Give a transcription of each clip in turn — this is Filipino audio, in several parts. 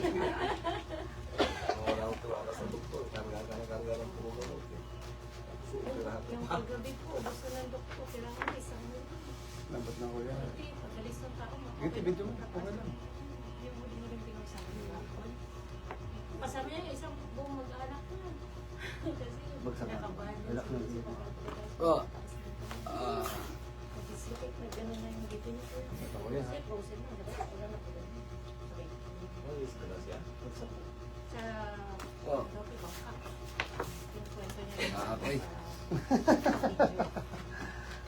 Wala akong tiwala sa doktor. Karga ng puno. Yung kagabi po, gusto ng doktor, kailangan may isang muli. Lambot na kuya. Hindi, pagalis ng tao. Ito, video mo. Okay lang. Yung huli mo rin pinagsabi ng bakon. Kasama niya yung isang buong mag-anak na. Kasi Bagsak na. nakabahan na Relax na. Oh. Pag-isipit na gano'n na yung dito niya. Ito kuya ha. Kasi frozen na, dapat wala na po. Okay. Malis ka na siya. Bagsak. Sa Oh. Rocky Bangkok. Yung kwento niya. Ah, okay.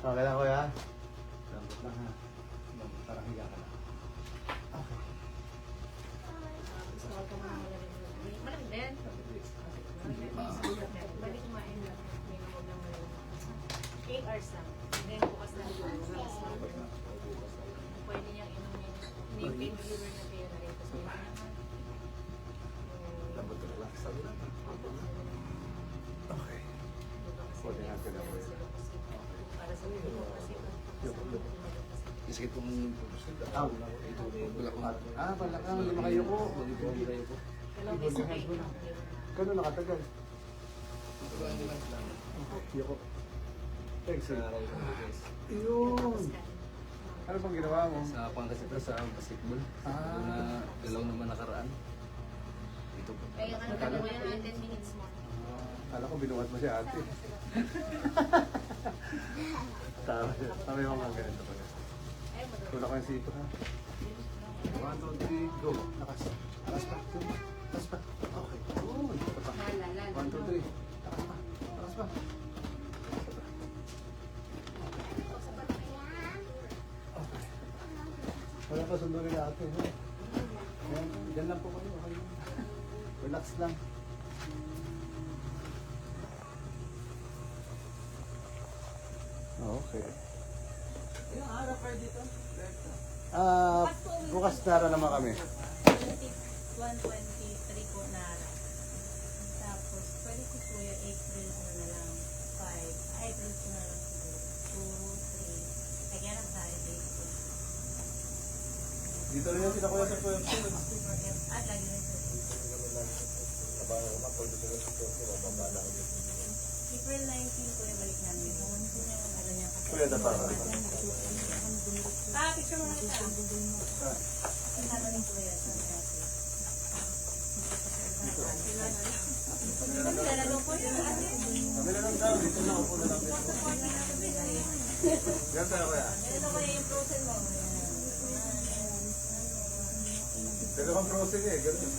Okay lang kuya. Lambot lang ha. Lambot, parang higa ka na. Okay. Gusto ko muna malamig. Malamig din. Balik kumain lang. May huwag na malamig. 8 hours lang. Then bukas na yung rice na. Pwede niyang inom niya. Hindi yung pain-reliever na kaya na rin. Tapos may naman. Lambot ka na lang. Sabi na. Okay. Pwede nga sila kuya. Para sa mga kasi. Isakit kong Ah, balakang. balakang. Lima kayo ko. Dalawang beses na kayo. Gano'n nakatagal? Yoko. Thanks. Yun. Ano bang ginawa mo? Sa Pangasinan sa basketball. Ah. Dalaw naman nakaraan. Ito po. Kaya ka nagkala mo yan 10 minutes more. Kala ko binuhat mo si ate. Tama yung mga ganito pa. Ay, madali. Tula ko yung sito ha. 1, 2, 3, go. Lakas. Lakas pa. Lakas pa. Okay. Uy. Ito pa. 1, 2, 3. Lakas pa. Lakas pa. Okay. Wala pa sundo rin ate. Ha? Yan. Diyan lang po kayo. Okay. Relax lang. Okay. Ilang araw kayo dito? Bukas na naman kami. 123 po na araw. Tapos, pwede ko po yung April, ano na lang, 5. April po na lang siguro. 2, 3. Kaya lang Saturday po. Dito rin yung sila kuya sa kuya. At lagi rin sa April 19 po yung balik namin. Ano niya kasi. Kuya, dapa ka. Picture mo na ito. Ang sabi ni Kuya sa natin. Nilalaro po yun. Kami na lang daw. Dito na upo na lang. Yan tayo kuya. Ito ba yung frozen mo? Dalawang frozen eh. Ganun.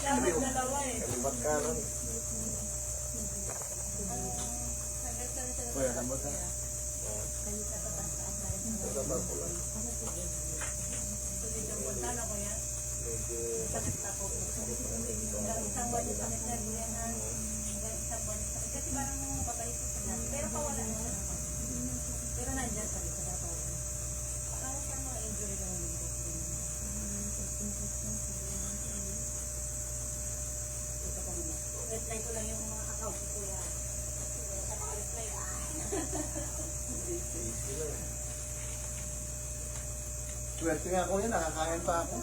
Dapat dalawa eh. Kalimat ka lang. Kuya, lambot ha. Isang buwan yung sakit na buyan na isang buwan yung sakit. Kasi parang mapapalik ko sila. Pero pawala na siya. Pero nandyan sa lisa na pawala. Parang siya mga injury lang yung reply ko lang yung mga account ko kuya. Sa mga reply Swerte nga kuya, nakakain pa ako.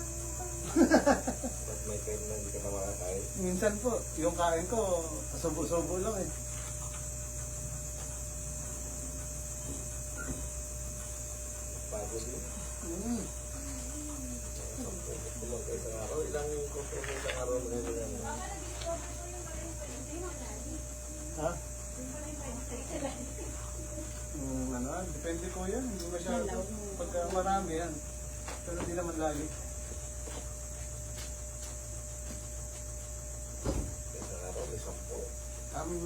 May kain na hindi ka na makakain. Minsan po, yung kain ko, subo-subo lang eh. Pagod mo. Mm. Kulang kayo sa araw. Ilang kumpong sa araw mo na yan. Ha? Ano, depende ko yan. Hindi masyado. Pagka marami yan. Pero hindi naman lagi. Sa araw may 10.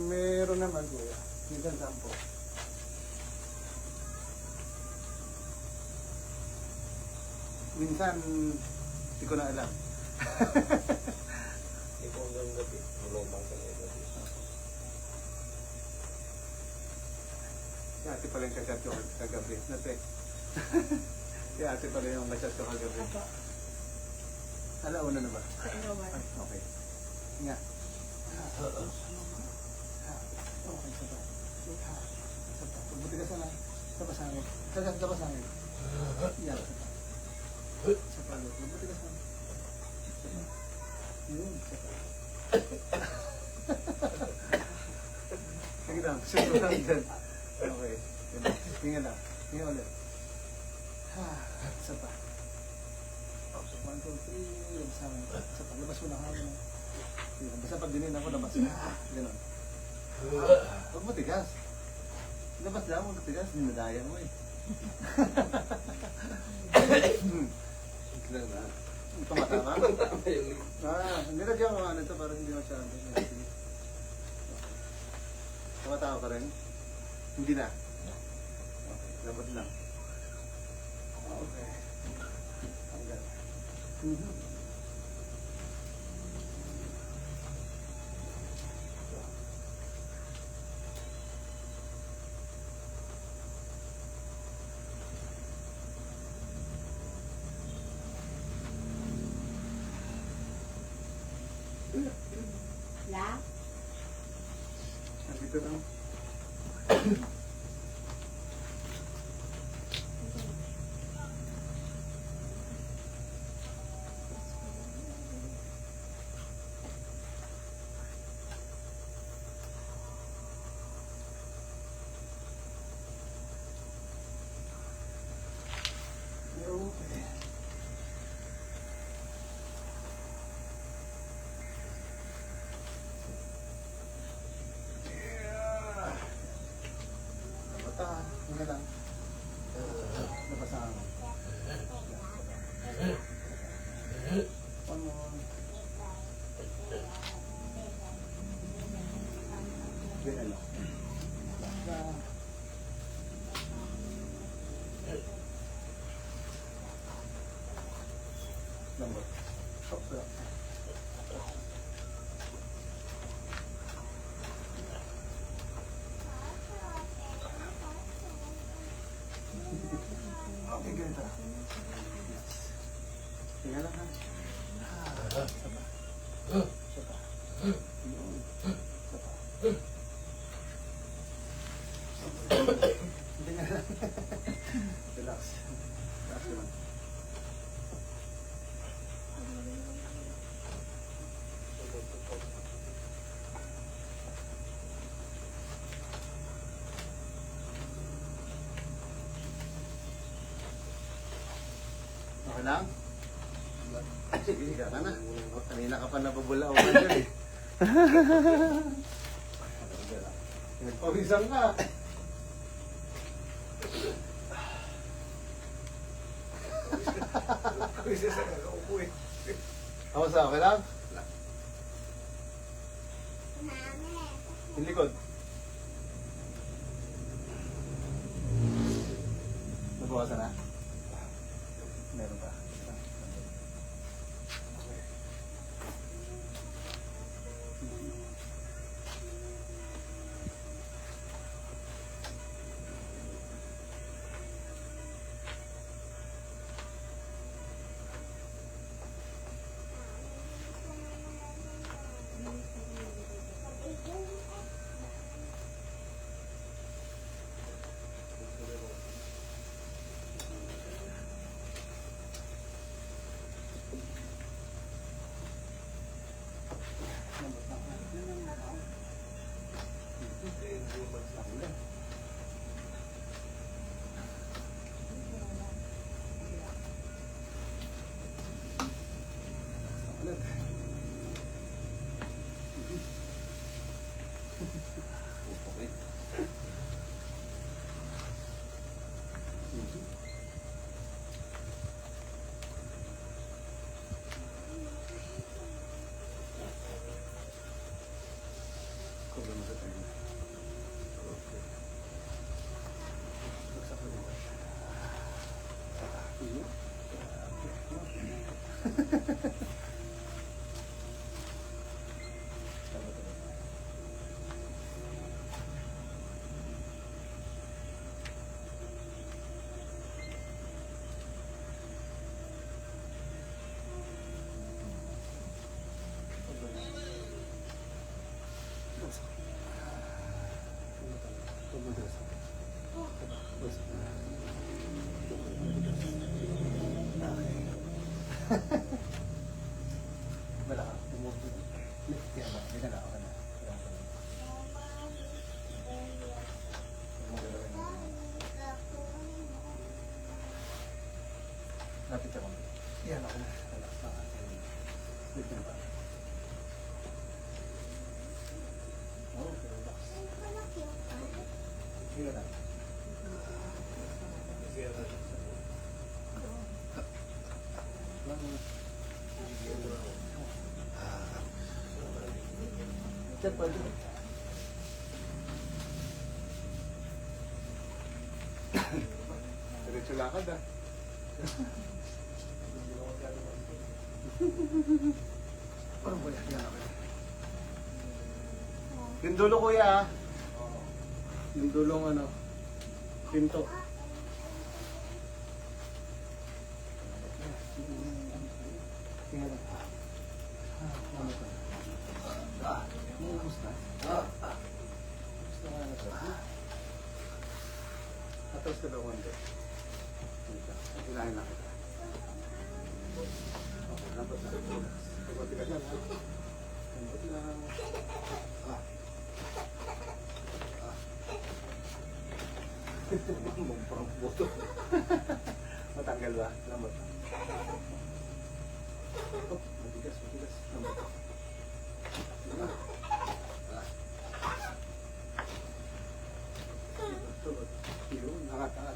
Meron naman kuya. Minsan 10. Minsan, hindi ko na alam. Ikaw hanggang gabi. Malumang ka na yung gabi. Si ate pala yung kachat ko kagabi. Nate. Si ate pala yung kachat ko kagabi. Alauna na ba? Ay, okay. Nga. Okay, saba. Saba. Pagbuti ka sana. Saba sa akin. Saba sa akin. Yan. Saba. Pagbuti ka sana. Yun. Sige lang. Sige lang dyan. Okay. Tingnan lang. Tingnan ulit. Isa pa. So, 1, 2, 3. Labas namin. Isa pa. Labas mo na kami. Basta pag dinin ako, labas. Ganon. Huwag mo tigas. Labas lang, huwag tigas. Dinadaya mo eh. Lang na. Tumatama? Tama yung Nilagyan ko nga nito para hindi masyado. Tumatama pa rin? Hindi na. Okay, labas lang. Okay. Hanggang. La? Nandito lang. Okay. Bata, yun na lang. Nabasahan mo. One more. Yun na lang. Basta. Number. Stop sila. Okay, ganito. Tingnan lang ha. Saba. Saba. Yun. Saba. Tingnan lang. Relax. Relax naman. Okay lang? Sige, higa ka na. Kanina ka pa nababula ako dyan eh. Nagpawisan ka. Kasi sa kakaupo eh. Kamusta? Okay lang? Yung likod. Nabawasan na? Meron pa. Okay. ako relax na ating bigyan pa. Okay, relax. Sige lang. Chat pa din. Diretso lakad ah. Parang wala yan ako. Yung dulo kuya ah. Yung dulong ano. Pinto. Tingnan lang. Ano to? Gusto ka na to. Atras ka daw konti. Ilahin lang kita. Okay, dapat sa ito. Pagpati ka dyan, ha? Lambot lang. Parang buto. Matanggal ba? Lambot. Oh, matigas. Lambot. Yun, angat.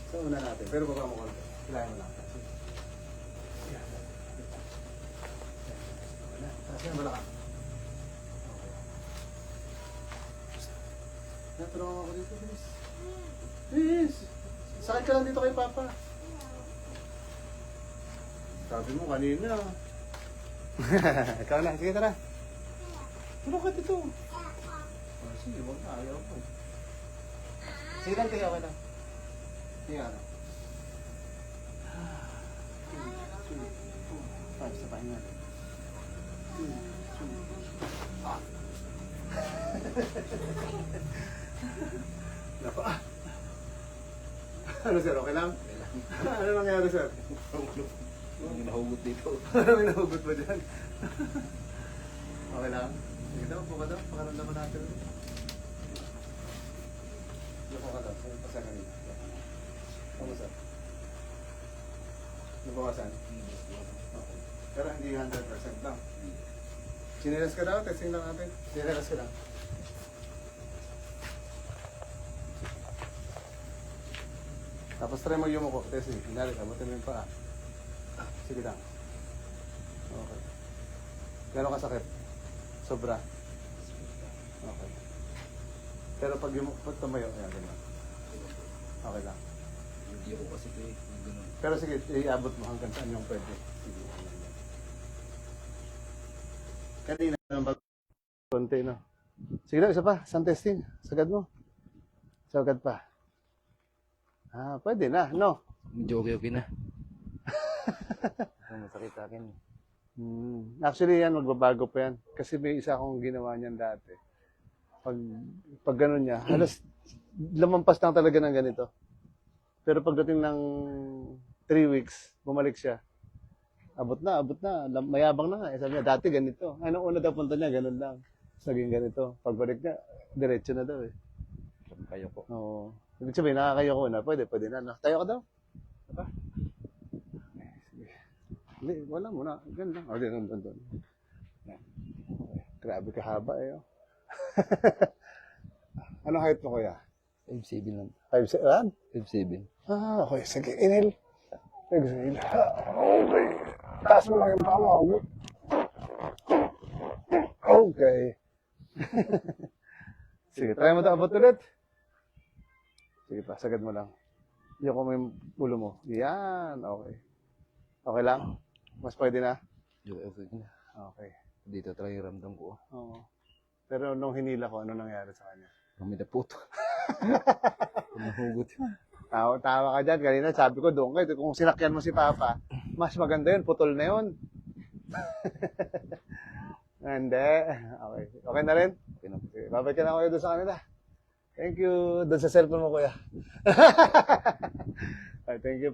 So, una natin. Pero baka mo konti. Kailangan mo lang. Yan. Taas yan, malakang. Okay. Natulungan ako dito, please. Please! Sakit ka lang dito kay Papa. Sabi mo kanina. Ikaw na. Sige, tara. Tulong ka dito. Sige, huwag na. Ayaw ko. Sige lang kayo, okay lang. Sige, ano. 2, 5, sa pahinga. 2, 3. Napa. Ano sir, okay lang? Ano nangyari sir? Yung nahugot dito. May nahugot ba dyan? Okay lang? Sige daw, buka daw. Pakaramdaman natin. Buka ka daw. Ano pa sa kanina? Kamusta? Nabawasan? Okay. Pero hindi 100% lang. Sinilas ka daw? Testing lang natin. Sinilas ka lang. Tapos try mo yumuko. Testing. Hinari ka. Buti mo yung paa. Sige lang. Okay. Gano'n kasakit? Sobra? Okay. Pero pag pag tumayo, ayan, ganyan. Okay lang. Hindi ako kasi ito eh. Ganun. Pero sige, iabot mo hanggang saan yung pwede. Sige. Kanina naman ba? Konti, no? Sige lang, isa pa. Isang testing. Sagad mo. Sagad pa. Ah, pwede na, no? Medyo okay na. Ang masakit sa akin. Actually, yan, magbabago pa yan. Kasi may isa akong ginawa niyan dati. Pag gano'n niya, halos lumampas lang talaga ng ganito. Pero pagdating ng 3 weeks, bumalik siya. Abot na. Mayabang na nga. Sabi niya, dati ganito. Anong una daw punta niya, ganun lang. Naging ganito. Pagbalik niya, diretso na daw eh. Kayo ko. Oo. Ibig sabihin, nakakayo ko na. Pwede na. Tayo ka daw. Diba? Sige. Hindi, wala muna. Ganun lang. O, doon. Okay. Grabe kahaba eh. Oh. Anong height mo, kuya? 5'7 lang. 5'7"? 5'7. Ah, okay. Sige, inhale. Exhale. Okay. Taas mo lang yung paa mo. Okay. Sige, try mo ito abot ulit. Sige pa, sagad mo lang. Iyoko mo yung ulo mo. Yan, okay. Okay lang? Mas pwede na? Okay na. Okay. Dito talaga yung ramdam ko. Oo. Pero nung hinila ko, ano nangyari sa kanya? Kami na puto. Nahugot. Tawa ka dyan. Kanina sabi ko doon kayo, kung sinakyan mo si Papa, mas maganda yun, putol na yun. Hindi. Okay. Okay na rin? Okay na. Sige, babalik ka na kayo doon sa kanila. Thank you. Doon sa cellphone mo, kuya. Thank you.